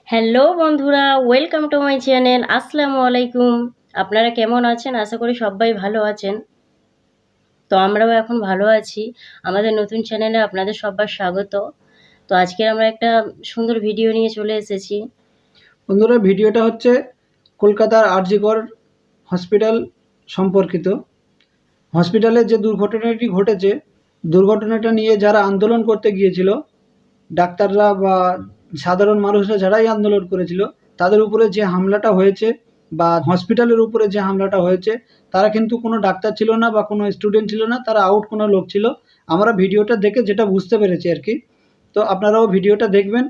Hello বন্ধুরা, welcome to my channel. আসসালামু আলাইকুম। আপনারা কেমন আছেন? আশা করি সবাই ভালো আছেন। তো আমরাও এখন ভালো আছি। আমাদের নতুন চ্যানেলে আপনাদের সবার স্বাগত। তো আজকে আমরা একটা সুন্দর ভিডিও নিয়ে চলে এসেছি। বন্ধুরা, ভিডিওটা হচ্ছে কলকাতার আর.জি. কর হসপিটাল সম্পর্কিত। হসপিটালে যে দুর্ঘটনাটি ঘটেছে, দুর্ঘটনাটা নিয়ে যারা আন্দোলন করতে গিয়েছিল, ডাক্তাররা বা সাধারণ মানুষরা যারাই আন্দোলন করেছিল, তাদের উপরে যে হামলাটা হয়েছে বা হসপিটালের উপরে যে হামলাটা হয়েছে, তারা কিন্তু কোনো ডাক্তার ছিল না বা কোনো স্টুডেন্ট ছিল না, তারা আউট কোনো লোক ছিল। আমরা ভিডিওটা দেখে যেটা বুঝতে পেরেছি আর কি। তো আপনারাও ভিডিওটা দেখবেন,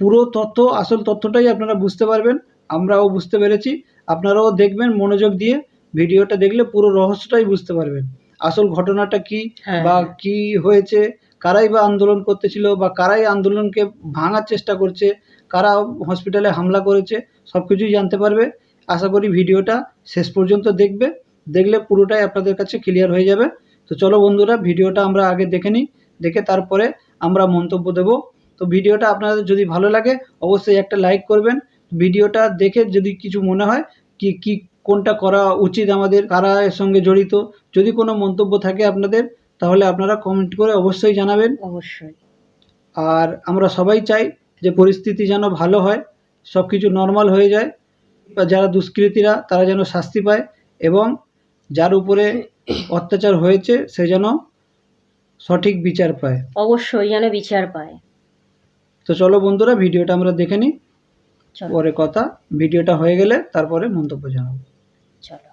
পুরো তথ্য, আসল তথ্যটাই আপনারা বুঝতে পারবেন। আমরাও বুঝতে পেরেছি, আপনারাও দেখবেন মনোযোগ দিয়ে। ভিডিওটা দেখলে পুরো রহস্যটাই বুঝতে পারবেন, আসল ঘটনাটা কি বা কি হয়েছে, কারাই বা আন্দোলন করতেছিল বা কারাই আন্দোলনকে ভাঙার চেষ্টা করছে, কারা হসপিটালে হামলা করেছে, সব কিছুই জানতে পারবে। আশা করি ভিডিওটা শেষ পর্যন্ত দেখবে, দেখলে পুরোটাই আপনাদের কাছে ক্লিয়ার হয়ে যাবে। তো চলো বন্ধুরা, ভিডিওটা আমরা আগে দেখে নিই, দেখে তারপরে আমরা মন্তব্য দেব। তো ভিডিওটা আপনাদের যদি ভালো লাগে অবশ্যই একটা লাইক করবেন। ভিডিওটা দেখে যদি কিছু মনে হয় কি কোনটা করা উচিত আমাদের, কারা এর সঙ্গে জড়িত, যদি কোনো মন্তব্য থাকে আপনাদের, তাহলে আপনারা কমেন্ট করে অবশ্যই জানাবেন। অবশ্যই। আর আমরা সবাই চাই যে পরিস্থিতি যেন ভালো হয়, সব কিছু নর্মাল হয়ে যায়, বা যারা দুষ্কৃতীরা তারা যেন শাস্তি পায়, এবং যার উপরে অত্যাচার হয়েছে সে যেন সঠিক বিচার পায়। অবশ্যই যেন বিচার পায়। তো চলো বন্ধুরা, ভিডিওটা আমরা দেখে নিই, চলো পরে কথা। ভিডিওটা হয়ে গেলে তারপরে মন্তব্য জানাবো। চলো।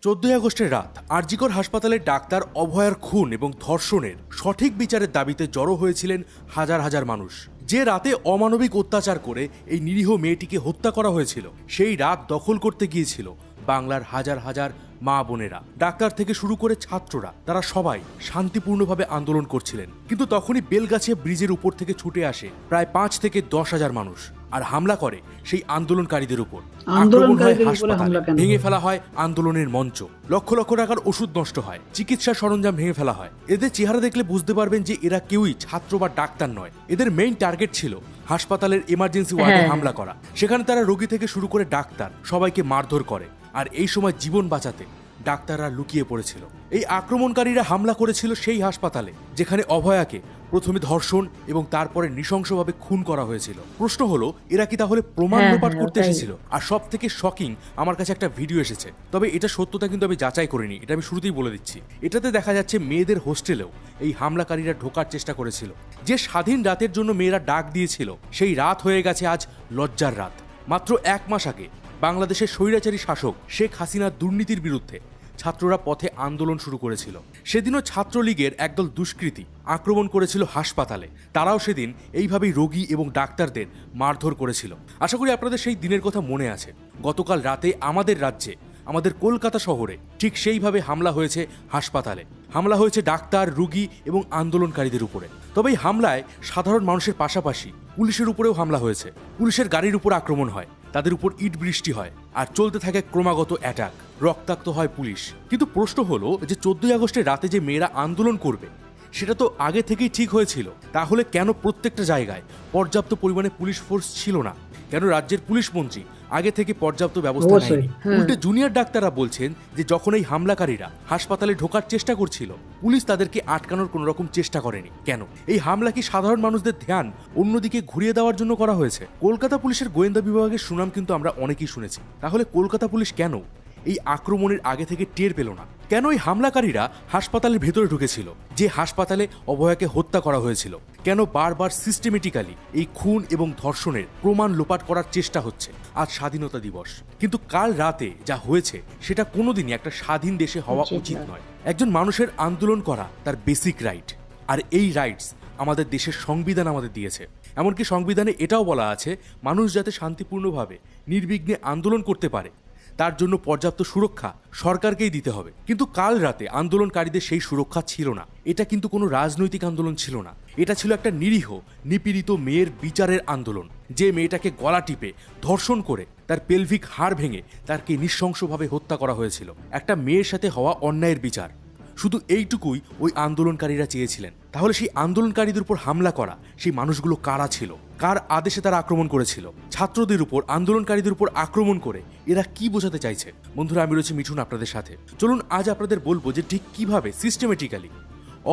14 আগস্টের রাত আর.জি. কর হাসপাতালের ডাক্তার অভয়ার খুন এবং ধর্ষণের সঠিক বিচারের দাবিতে জড়ো হয়েছিলেন হাজার হাজার মানুষ। যে রাতে অমানবিক অত্যাচার করে এই নিরীহ মেয়েটিকে হত্যা করা হয়েছিল, সেই রাত দখল করতে গিয়েছিল বাংলার হাজার হাজার মা বোনেরা। ডাক্তার থেকে শুরু করে ছাত্ররা, তারা সবাই শান্তিপূর্ণভাবে আন্দোলন করছিলেন। কিন্তু তখনই বেলগাছিয়া ব্রিজের উপর থেকে ছুটে আসে প্রায় 5 থেকে 10 হাজার মানুষ আর হামলা করে সেই আন্দোলনকারীদের উপর। আক্রমণ হয় হাসপাতালে, ভেঙে ফেলা হয় আন্দোলনের মঞ্চ, লক্ষ লক্ষ টাকার ওষুধ নষ্ট হয়, চিকিৎসা সরঞ্জাম ভেঙে ফেলা হয়। এদের চেহারা দেখলে বুঝতে পারবেন যে এরা কেউই ছাত্র বা ডাক্তার নয়। এদের মেইন টার্গেট ছিল হাসপাতালের এমার্জেন্সি ওয়ার্ডে হামলা করা। সেখানে তারা রোগী থেকে শুরু করে ডাক্তার সবাইকে মারধর করে। আর এই সময় জীবন বাঁচাতে ডাক্তাররা লুকিয়ে পড়েছিল। এই আক্রমণকারীরা হামলা করেছিল সেই হাসপাতালে যেখানে অভয়াকে প্রথমে ধর্ষণ এবং তারপরে নৃশংসভাবে খুন করা হয়েছিল। প্রশ্ন হলো, এরা কি তাহলে প্রমাণ লোপাট করতে এসেছিল? আর সব থেকে শকিং, আমার কাছে একটা ভিডিও এসেছে, তবে এটা সত্যতা কিন্তু আমি যাচাই করিনি, এটা আমি শুরুতেই বলে দিচ্ছি। এটাতে দেখা যাচ্ছে মেয়েদের হোস্টেলেও এই হামলাকারীরা ঢোকার চেষ্টা করেছিল। যে স্বাধীন রাতের জন্য মেয়েরা ডাক দিয়েছিল, সেই রাত হয়ে গেছে আজ লজ্জার রাত। মাত্র 1 মাস আগে বাংলাদেশের স্বৈরাচারী শাসক শেখ হাসিনার দুর্নীতির বিরুদ্ধে ছাত্ররা পথে আন্দোলন শুরু করেছিল। সেদিনও ছাত্রলীগের একদল দুষ্কৃতী আক্রমণ করেছিল হাসপাতালে। তারাও সেদিন এইভাবেই রোগী এবং ডাক্তারদের মারধর করেছিল। আশা করি আপনাদের সেই দিনের কথা মনে আছে। গতকাল রাতে আমাদের রাজ্যে, আমাদের কলকাতা শহরে ঠিক সেইভাবে হামলা হয়েছে হাসপাতালে। হামলা হয়েছে ডাক্তার, রোগী এবং আন্দোলনকারীদের উপরে। তবে এই হামলায় সাধারণ মানুষের পাশাপাশি পুলিশের উপরেও হামলা হয়েছে। পুলিশের গাড়ির উপর আক্রমণ হয়, তাদের উপর ইট বৃষ্টি হয়, আর চলতে থাকে ক্রমাগত অ্যাটাক। রক্তাক্ত হয় পুলিশ। কিন্তু প্রশ্ন হলো যে 14 আগস্টের রাতে যে মেয়েরা আন্দোলন করবে, সেটা তো আগে থেকেই ঠিক হয়েছিল। তাহলে কেন প্রত্যেকটা জায়গায় পর্যাপ্ত পরিমাণে পুলিশ ফোর্স ছিল না? কেন রাজ্যের পুলিশ মন্ত্রী আগে থেকে পর্যাপ্ত ব্যবস্থা নেয়নি? উল্টে জুনিয়র ডাক্তাররা বলছেন যে যখন এই হামলাকারীরা হাসপাতালে ঢোকার চেষ্টা করছিল, পুলিশ তাদেরকে আটকানোর কোনো রকম চেষ্টা করেনি। কেন? এই হামলা কি সাধারণ মানুষদের ধ্যান অন্যদিকে ঘুরিয়ে দেওয়ার জন্য করা হয়েছে? কলকাতা পুলিশের গোয়েন্দা বিভাগের সুনাম কিন্তু আমরা অনেকেই শুনেছি। তাহলে কলকাতা পুলিশ কেন এই আক্রমণের আগে থেকে টের পেল না? কেন এই হামলাকারীরা হাসপাতালের ভেতরে ঢুকেছিল, যে হাসপাতালে অভয়াকে হত্যা করা হয়েছিল? কেন বারবার সিস্টেমেটিক্যালি এই খুন এবং ধর্ষণের প্রমাণ লোপাট করার চেষ্টা হচ্ছে? আজ স্বাধীনতা দিবস, কিন্তু কাল রাতে যা হয়েছে সেটা কোনোদিনই একটা স্বাধীন দেশে হওয়া উচিত নয়। একজন মানুষের আন্দোলন করা তার বেসিক রাইট, আর এই রাইটস আমাদের দেশের সংবিধান আমাদের দিয়েছে। এমনকি সংবিধানে এটাও বলা আছে, মানুষ যাতে শান্তিপূর্ণভাবে নির্বিঘ্নে আন্দোলন করতে পারে, তার জন্য পর্যাপ্ত সুরক্ষা সরকারকেই দিতে হবে। কিন্তু কাল রাতে আন্দোলনকারীদের সেই সুরক্ষা ছিল না। এটা কিন্তু কোনো রাজনৈতিক আন্দোলন ছিল না, এটা ছিল একটা নিরীহ নিপীড়িত মেয়ের বিচারের আন্দোলন। যে মেয়েটাকে গলা টিপে ধর্ষণ করে তার পেলভিক হাড় ভেঙে তাকে নৃশংসভাবে হত্যা করা হয়েছিল। একটা মেয়ের সাথে হওয়া অন্যায়ের বিচার। শুধু এইটুকুই ওই আন্দোলনকারীরা চেয়েছিলেন। তাহলে সেই আন্দোলনকারীদের উপর হামলা করা সেই মানুষগুলো কারা ছিল, কার আদেশে তারা আক্রমণ করেছিল? ছাত্রদের উপর, আন্দোলনকারীদের উপর আক্রমণ করে এরা কি বোঝাতে চাইছে? বন্ধুরা, আমি রয়েছি মিঠুন আপনাদের সাথে। চলুন আজ আপনাদের বলবো যে ঠিক কিভাবে সিস্টেমেটিক্যালি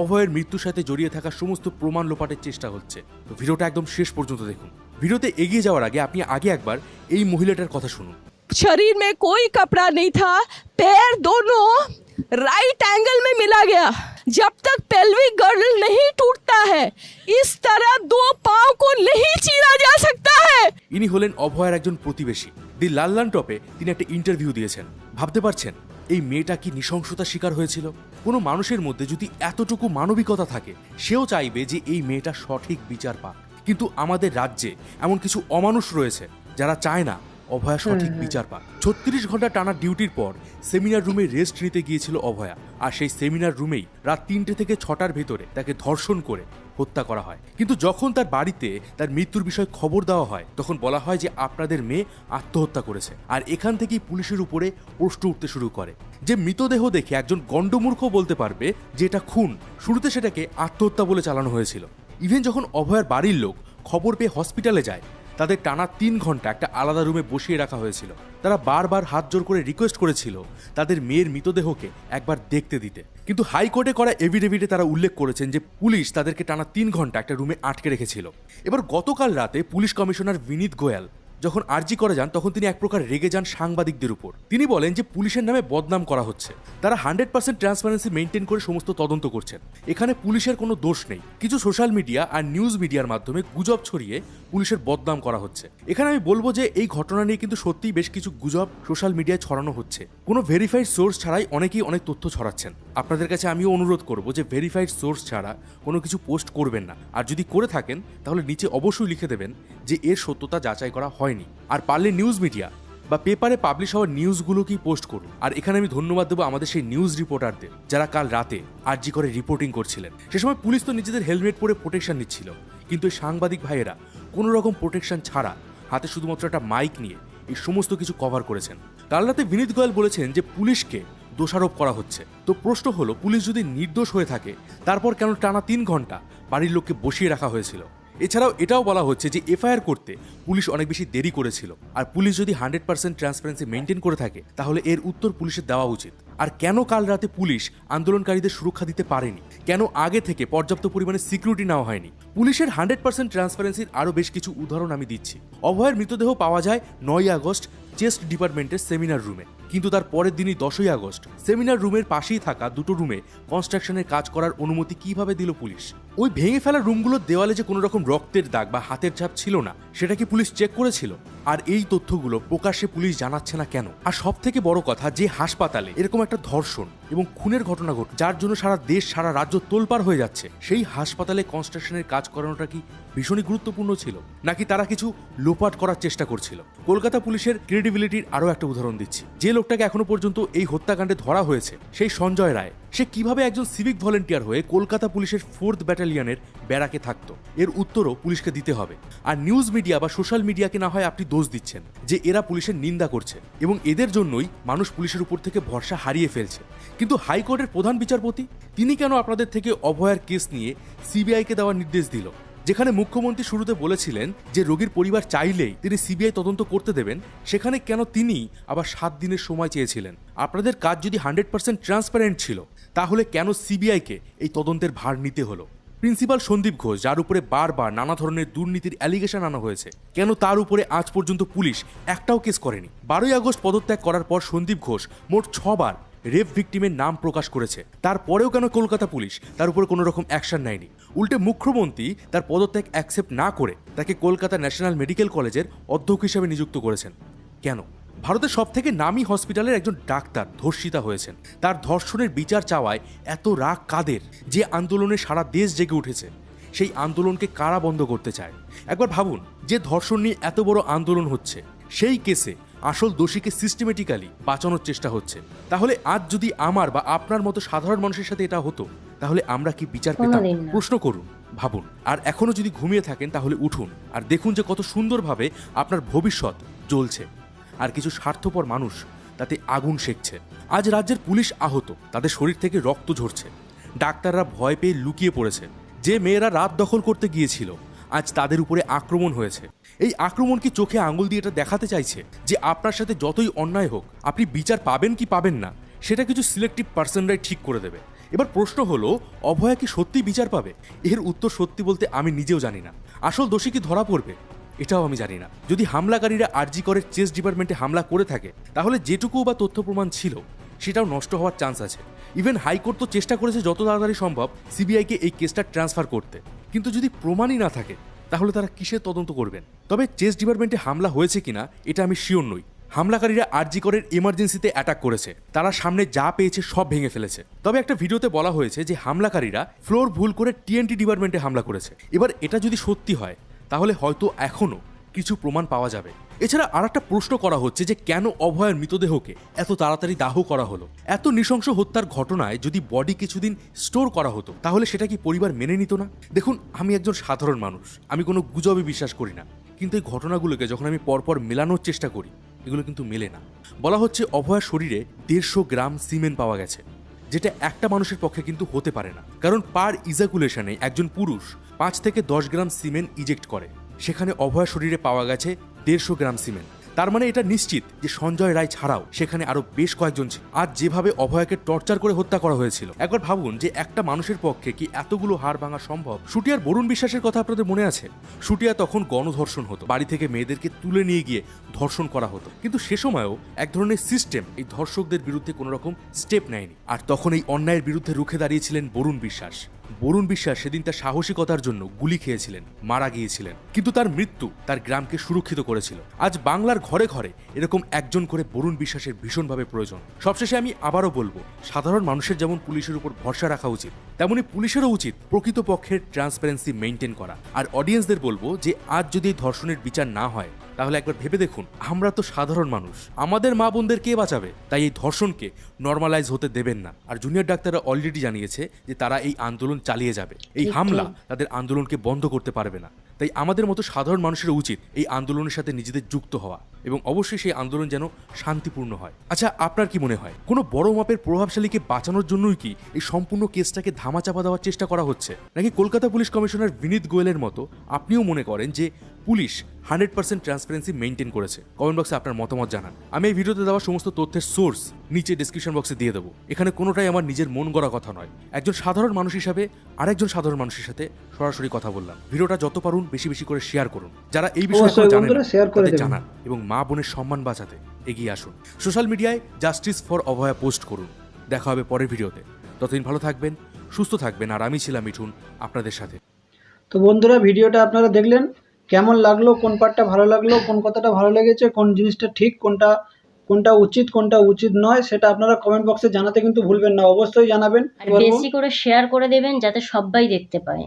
অভয়ের মৃত্যুর সাথে জড়িয়ে থাকা সমস্ত প্রমাণ লোপাটের চেষ্টা হচ্ছে। তো ভিডিওটা একদম শেষ পর্যন্ত দেখুন। ভিডিওতে এগিয়ে যাওয়ার আগে আপনি একবার এই মহিলাটার কথা শুনুন। शरीर में कोई कपड़ा नहीं था, पैर दोनों राइट एंगल में मिला गया। जब तक पेल्विक गर्ल नहीं टूटता है, इस तरह दो पांव को नहीं चीरा जा सकता है। ইনি হলেন অভয়ের একজন প্রতিবেশী। দি লাল্লান টপে তিনি একটা ইন্টারভিউ দিয়েছেন। ভাবতে পারছেন এই মেয়েটা কি নৃশংসতার শিকার হয়েছিল? কোনো মানুষের মধ্যে যদি এতটুকু মানবিকতা থাকে, সেও চাইবে যে এই মেয়েটা সঠিক বিচার পাক। কিন্তু আমাদের রাজ্যে এমন কিছু অমানুষ রয়েছে যারা চায় না অভয়া সঠিক বিচার পাক। 36 ঘন্টা টানা ডিউটির পর সেমিনার রুমে রেস্ট নিতে গিয়েছিল অভয়া, আর সেই সেমিনার রুমেই রাত 3টে থেকে 6টার ভেতরে তাকে ধর্ষণ করে হত্যা করা হয়। কিন্তু যখন তার বাড়িতে তার মৃত্যুর বিষয়ে খবর দেওয়া হয়, তখন বলা হয় যে আপনাদের মেয়ে আত্মহত্যা করেছে। আর এখান থেকেই পুলিশের উপরে প্রশ্ন উঠতে শুরু করে যে মৃতদেহ দেখে একজন গণ্ডমূর্খ বলতে পারবে যে এটা খুন। শুরুতে সেটাকে আত্মহত্যা বলে চালানো হয়েছিল। ইভেন যখন অভয়ার বাড়ির লোক খবর পেয়ে হসপিটালে যায়, তাদের টানা 3 ঘন্টা একটা আলাদা রুমে বসিয়ে রাখা হয়েছিল। তারা বারবার হাত জোর করে রিকোয়েস্ট করেছিল তাদের মেয়ের মৃতদেহকে একবার দেখতে দিতে। কিন্তু হাইকোর্টে করা এভিডেভিটে তারা উল্লেখ করেছেন যে পুলিশ তাদেরকে টানা 3 ঘন্টা একটা রুমে আটকে রেখেছিল। এবার গতকাল রাতে পুলিশ কমিশনার বিনীত গোয়াল যখন আরজি করে যান, তখন তিনি এক প্রকার রেগে যান সাংবাদিকদের উপর। তিনি বলেন যে পুলিশের নামে বদনাম করা হচ্ছে। তারা 100% ট্রান্সপারেন্সি মেনটেন করে সমস্ত তদন্ত করছেন। এখানে পুলিশের কোনো দোষ নেই। কিছু সোশ্যাল মিডিয়া আর নিউজ মিডিয়ার মাধ্যমে গুজব ছড়িয়ে পুলিশের বদনাম করা হচ্ছে। এখানে আমি বলবো যে এই ঘটনা নিয়ে কিন্তু সত্যিই বেশ কিছু গুজব সোশ্যাল মিডিয়ায় ছড়ানো হচ্ছে। কোনো ভেরিফাইড সোর্স ছাড়াই অনেকেই অনেক তথ্য ছড়াচ্ছেন। আপনাদের কাছে আমিও অনুরোধ করব যে ভেরিফাইড সোর্স ছাড়া কোনো কিছু পোস্ট করবেন না। আর যদি করে থাকেন তাহলে নিচে অবশ্যই লিখে দেবেন যে এর সত্যতা যাচাই করা হয়নি। আর পারলে নিউজ মিডিয়া বা পেপারে পাবলিশ হওয়া নিউজগুলোকেই পোস্ট করুন। আর এখানে আমি ধন্যবাদ দেবো আমাদের সেই নিউজ রিপোর্টারদের যারা কাল রাতে আরজি করে রিপোর্টিং করছিলেন। সে সময় পুলিশ তো নিজেদের হেলমেট পরে প্রোটেকশন নিচ্ছিল, কিন্তু এই সাংবাদিক ভাইয়েরা কোনো রকম প্রোটেকশন ছাড়া হাতে শুধুমাত্র একটা মাইক নিয়ে এই সমস্ত কিছু কভার করেছেন। কাল রাতে বিনীত গোয়াল বলেছেন যে পুলিশকে দোষারোপ করা হচ্ছে। তো প্রশ্ন হলো, পুলিশ যদি নির্দোষ হয়ে থাকে তারপর কেন টানা 3 ঘন্টা বাড়ির লোককে বসিয়ে রাখা হয়েছিল? এছাড়াও এটাও বলা হচ্ছে যে এফআইআর করতে পুলিশ অনেক বেশি দেরি করেছিল। আর পুলিশ যদি 100% ট্রান্সপারেন্সি মেনটেন করে থাকে তাহলে এর উত্তর পুলিশের দেওয়া উচিত। আর কেন কাল রাতে পুলিশ আন্দোলনকারীদের সুরক্ষা দিতে পারেনি? কেন আগে থেকে পর্যাপ্ত পরিমাণে সিকিউরিটি নেওয়া হয়নি? পুলিশের 100% ট্রান্সপারেন্সির আরও বেশ কিছু উদাহরণ আমি দিচ্ছি। অভয়ের মৃতদেহ পাওয়া যায় 9ই আগস্ট চেস্ট ডিপার্টমেন্টের সেমিনার রুমে, কিন্তু তার পরের দিনই 10ই আগস্ট সেমিনার রুমের পাশেই থাকা দুটো রুমে কনস্ট্রাকশনের কাজ করার অনুমতি কিভাবে দিল পুলিশ? ওই ভেঙে ফেলা রুমগুলোর দেওয়ালে যে কোনো রকম রক্তের দাগ বা হাতের ছাপ ছিল না, সেটা কি পুলিশ চেক করেছিল? আর এই তথ্যগুলো প্রকাশ্যে পুলিশ জানাচ্ছে না কেন? আর সব থেকে বড় কথা, যে হাসপাতালে এরকম একটা ধর্ষণ এবং খুনের ঘটনা ঘটে যার জন্য সারা দেশ সারা রাজ্য তোলপাড় হয়ে যাচ্ছে, সেই হাসপাতালে কনস্ট্রাকশনের কাজ করানোটা কি ভীষণই গুরুত্বপূর্ণ ছিল, নাকি তারা কিছু লোপাট করার চেষ্টা করছিল? কলকাতা পুলিশের ক্রেডিবিলিটির আরও একটা উদাহরণ দিচ্ছি। যে লোকটাকে এখনো পর্যন্ত এই হত্যাকাণ্ডে ধরা হয়েছে, সেই সঞ্জয় রায়, সে কিভাবে একজন সিভিক ভলেন্টিয়ার হয়ে কলকাতা পুলিশের 4th ব্যাটালিয়নের ব্যারাকে থাকতো? এর উত্তরও পুলিশকে দিতে হবে। আর নিউজ মিডিয়া বা সোশ্যাল মিডিয়াকে না হয় আপনি দোষ দিচ্ছেন যে এরা পুলিশের নিন্দা করছে এবং এদের জন্যই মানুষ পুলিশের উপর থেকে ভরসা হারিয়ে ফেলছে। কিন্তু হাইকোর্টের প্রধান বিচারপতি তিনি কেন আপনাদের থেকে অভয়ার কেস নিয়ে সিবিআইকে দেওয়ার নির্দেশ দিল? যেখানে মুখ্যমন্ত্রী শুরুতে বলেছিলেন যে রোগীর পরিবার চাইলেই তিনি সিবিআই তদন্ত করতে দেবেন, সেখানে কেন তিনি আবার 7 দিনের সময় চেয়েছিলেন? আপনাদের কাজ যদি 100% ট্রান্সপারেন্ট ছিল, তাহলে কেন সিবিআইকে এই তদন্তের ভার নিতে হলো? প্রিন্সিপাল সন্দীপ ঘোষ, যার উপরে বারবার নানা ধরনের দুর্নীতির অ্যালিগেশন আনা হয়েছে, কেন তার উপরে আজ পর্যন্ত পুলিশ একটাও কেস করেনি? 12ই আগস্ট পদত্যাগ করার পর সন্দীপ ঘোষ মোট 6 বার রেপ ভিকটিমের নাম প্রকাশ করেছে। তারপরেও কেন কলকাতা পুলিশ তার উপরে কোনো রকম অ্যাকশন নেয়নি? উল্টে মুখ্যমন্ত্রী তার পদত্যাগ অ্যাকসেপ্ট না করে তাকে কলকাতা ন্যাশনাল মেডিকেল কলেজের অধ্যক্ষ হিসেবে নিযুক্ত করেছেন। কেন? ভারতের সবথেকে নামী হসপিটালের একজন ডাক্তার ধর্ষিতা হয়েছেন, তার ধর্ষণের বিচার চাওয়ায় এত রাগ কাদের? যে আন্দোলনে সারা দেশ জেগে উঠেছে, সেই আন্দোলনকে কারা বন্ধ করতে চায়? একবার ভাবুন, যে ধর্ষণ নিয়ে এত বড় আন্দোলন হচ্ছে, সেই কেসে আসল দোষীকে সিস্টেমেটিক্যালি বাঁচানোর চেষ্টা হচ্ছে। তাহলে আজ যদি আমার বা আপনার মতো সাধারণ মানুষের সাথে এটা হতো, তাহলে আমরা কি বিচার পেতাম? প্রশ্ন করুন, ভাবুন। আর এখনো যদি ঘুমিয়ে থাকেন তাহলে উঠুন আর দেখুন যে কত সুন্দরভাবে আপনার ভবিষ্যৎ জ্বলছে। আর কিছু স্বার্থপর মানুষ তাতে আগুন সেঁকছে। আজ রাজ্যের পুলিশ আহত, তাদের শরীর থেকে রক্ত ঝরছে। ডাক্তাররা ভয় পেয়ে লুকিয়ে পড়েছে। যে মেয়েরা রাত দখল করতে গিয়েছিল আজ তাদের উপরে আক্রমণ হয়েছে। এই আক্রমণ কি চোখে আঙুল দিয়ে এটা দেখাতে চাইছে যে আপনার সাথে যতই অন্যায় হোক আপনি বিচার পাবেন কি পাবেন না সেটা কিছু সিলেক্টিভ পার্সনরাই ঠিক করে দেবে? এবার প্রশ্ন হলো, অভয়া কি সত্যি বিচার পাবে? এর উত্তর সত্যি বলতে আমি নিজেও জানি না। আসল দোষী কি ধরা পড়বে এটাও আমি জানি না। যদি হামলাকারীরা আরজি করের চেস্ট ডিপার্টমেন্টে হামলা করে থাকে তাহলে যেটুকু বা তথ্য প্রমাণ ছিল সেটাও নষ্ট হওয়ার চান্স আছে। ইভেন হাইকোর্ট তো চেষ্টা করেছে যত তাড়াতাড়ি সম্ভব সিবিআইকে এই কেসটা ট্রান্সফার করতে, কিন্তু যদি প্রমাণই না থাকে তাহলে তারা কিসের তদন্ত করবেন? তবে চেস্ট ডিপার্টমেন্টে হামলা হয়েছে কিনা এটা আমি শিওর নই। হামলাকারীরা আরজি করের এমার্জেন্সিতে অ্যাটাক করেছে, তারা সামনে যা পেয়েছে সব ভেঙে ফেলেছে। তবে একটা ভিডিওতে বলা হয়েছে যে হামলাকারীরা ফ্লোর ভুল করে টিএনটি ডিপার্টমেন্টে হামলা করেছে। এবার এটা যদি সত্যি হয় তাহলে হয়তো এখনও কিছু প্রমাণ পাওয়া যাবে। এছাড়া আর একটা প্রশ্ন করা হচ্ছে যে কেন অভয়ের মৃতদেহকে এত তাড়াতাড়ি দাহ করা হলো? এত নৃশংস হত্যার ঘটনায় যদি বডি কিছুদিন স্টোর করা হতো তাহলে সেটা কি পরিবার মেনে নিত না? দেখুন, আমি একজন সাধারণ মানুষ, আমি কোনো গুজবে বিশ্বাস করি না, কিন্তু এই ঘটনাগুলোকে যখন আমি পরপর মেলানোর চেষ্টা করি এগুলো কিন্তু মেলে না। বলা হচ্ছে অভয়ার শরীরে 150 গ্রাম সিমেন্ট পাওয়া গেছে, যেটা একটা মানুষের পক্ষে কিন্তু হতে পারে না, কারণ পার ইজাকুলেশনে একজন পুরুষ 5 থেকে 10 গ্রাম সিমেন্ট ইজেক্ট করে। সেখানে অভয়ার শরীরে পাওয়া গেছে 150 গ্রাম সিমেন্ট। তার মানে এটা নিশ্চিত যে সঞ্জয় রায় ছাড়াও সেখানে আরো বেশ কয়েকজন ছিল। আজ যেভাবে অভয়াকে টর্চার করে হত্যা করা হয়েছিল, একবার ভাবুন যে একটা মানুষের পক্ষে কি এতগুলো হাড় ভাঙা সম্ভব? শুটিয়ার বরুণ বিশ্বাসের কথা আপনাদের মনে আছে? শুটিয়া তখন গণধর্ষণ হতো, বাড়ি থেকে মেয়েদেরকে তুলে নিয়ে গিয়ে ধর্ষণ করা হতো, কিন্তু সে সময়ও এক ধরনের সিস্টেম এই ধর্ষকদের বিরুদ্ধে কোনো রকম স্টেপ নেয়নি। আর তখন এই অন্যায়ের বিরুদ্ধে রুখে দাঁড়িয়েছিলেন বরুণ বিশ্বাস। বরুণ বিশ্বাস সেদিন তার সাহসিকতার জন্য গুলি খেয়েছিলেন, মারা গিয়েছিলেন, কিন্তু তার মৃত্যু তার গ্রামকে সুরক্ষিত করেছিল। আজ বাংলার ঘরে ঘরে এরকম একজন করে বরুণ বিশ্বাসের ভীষণভাবে প্রয়োজন। সবশেষে আমি আবারও বলবো, সাধারণ মানুষের যেমন পুলিশের উপর ভরসা রাখা উচিত, তেমনি পুলিশেরও উচিত প্রকৃতপক্ষের ট্রান্সপারেন্সি মেনটেন করা। আর অডিয়েন্সদের বলবো যে আজ যদি এই ধর্ষণের বিচার না হয় তাহলে একবার ভেবে দেখুন, আমরা তো সাধারণ মানুষ, আমাদের মা বোনদের কে বাঁচাবে? তাই এই ধর্ষণকে নর্মালাইজ হতে দেবেন না। আর জুনিয়র ডাক্তাররা অলরেডি জানিয়েছে যে তারা এই আন্দোলন চালিয়ে যাবে। এই হামলা তাদের আন্দোলনকে বন্ধ করতে পারবে না। তাই আমাদের মতো সাধারণ মানুষের উচিত এই আন্দোলনের সাথে নিজেদের যুক্ত হওয়া এবং অবশ্যই সেই আন্দোলন যেন শান্তিপূর্ণ হয়। আচ্ছা, আপনার কি মনে হয় কোনো বড় মাপের প্রভাবশালীকে বাঁচানোর জন্যই কি এই সম্পূর্ণ কেসটাকে ধামাচাপা দেওয়ার চেষ্টা করা হচ্ছে, নাকি কলকাতা পুলিশ কমিশনার বিনীত গোয়েলের মতো আপনিও মনে করেন যে পুলিশ 100% ট্রান্সপারেন্সি মেনটেন করেছে? কমেন্ট বক্সে আপনার মতামত জানান। আমি এই ভিডিওতে দেওয়া সমস্ত তথ্যের সোর্স নিচে ডেসক্রিপশন বক্সে দিয়ে দেবো। এখানে কোনোটাই আমার নিজের মন গড়া কথা নয়, একজন সাধারণ মানুষ হিসাবে আরেকজন সাধারণ মানুষের সাথে সরাসরি কথা বললাম। ভিডিওটা যত পারুন বেশি বেশি করে শেয়ার করুন, যারা এই বিষয়ে জানান এবং মা বোনের সম্মান বাঁচাতে এগিয়ে আসুন। সোশ্যাল মিডিয়ায় জাস্টিস ফর অভয়া পোস্ট করুন। দেখা হবে পরের ভিডিওতে, ততদিন ভালো থাকবেন, সুস্থ থাকবেন। আর আমি ছিলাম মিঠুন আপনাদের সাথে। তো বন্ধুরা, ভিডিওটা আপনারা দেখলেন, কেমন লাগলো, কোন পার্টটা ভালো লাগলো, কোন কথাটা ভালো লেগেছে, কোন জিনিসটা ঠিক, কোনটা উচিত কোনটা উচিত নয়, সেটা আপনারা কমেন্ট বক্সে জানাতে কিন্তু ভুলবেন না, অবশ্যই জানাবেন। আর বেশি করে শেয়ার করে দেবেন যাতে সবাই দেখতে পায়।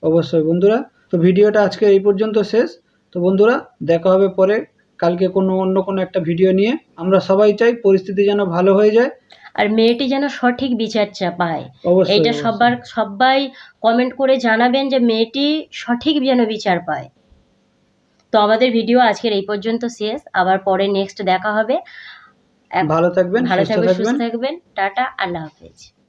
অবশ্যই বন্ধুরা, তো ভিডিওটা আজকে এই পর্যন্ত শেষ। তো বন্ধুরা, দেখা হবে পরে কালকে অন্য কোনো একটা ভিডিও নিয়ে। আমরা সবাই চাই পরিস্থিতি যেন ভালো হয়ে যায় আর মেয়েটি যেন সঠিক বিচারটা পায়। অবশ্যই, এটা অবশ্যই। সবাই কমেন্ট করে জানাবেন যে মেয়েটি সঠিক যেন বিচার পায়। তো আমাদের ভিডিও আজকের এই পর্যন্ত শেষ, আবার পরে নেক্সট দেখা হবে। ভালো থাকবেন, সুস্থ সুস্থ থাকবেন। থাকবেন। টাটা, আল্লাহ হাফেজ।